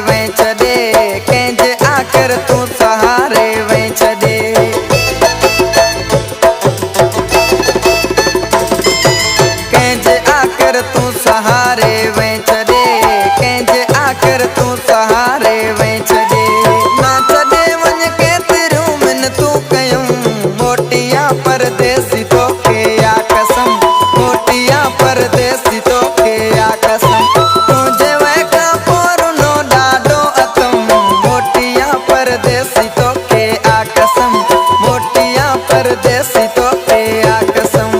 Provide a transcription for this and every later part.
वहीं छदे कंहिंजे आख़िर तूं सहारे वहीं छदे कंहिंजे आख़िर तूं सहारे वहीं छदे कंहिंजे आख़िर तूं सहारे वहीं छदे ना छदे वञ केतिरियूं मिनतूं कयूं मोटियां परदेसी तोखे या कसम मोटियां परदेसी तोखे या कसम तुंहिंजे वैखां पोरुनो ॾाढो अथम मोटियां परदेसी तोखे या कसम मोटियां परदेसी तोखे या कसम।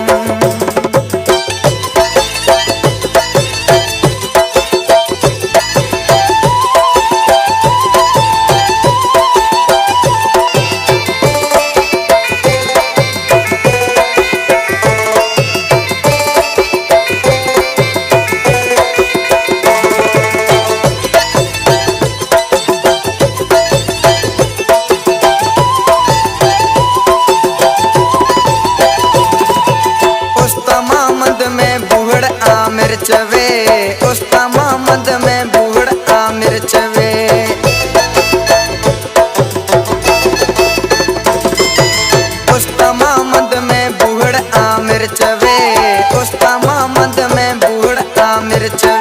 चवे उस्ता मोहम्मद में बूढ़ आमिर चवे उस्ता मोहम्मद में बूढ़ आमिर चवे उस्ता मोहम्मद में बूढ़ आमिर चवे।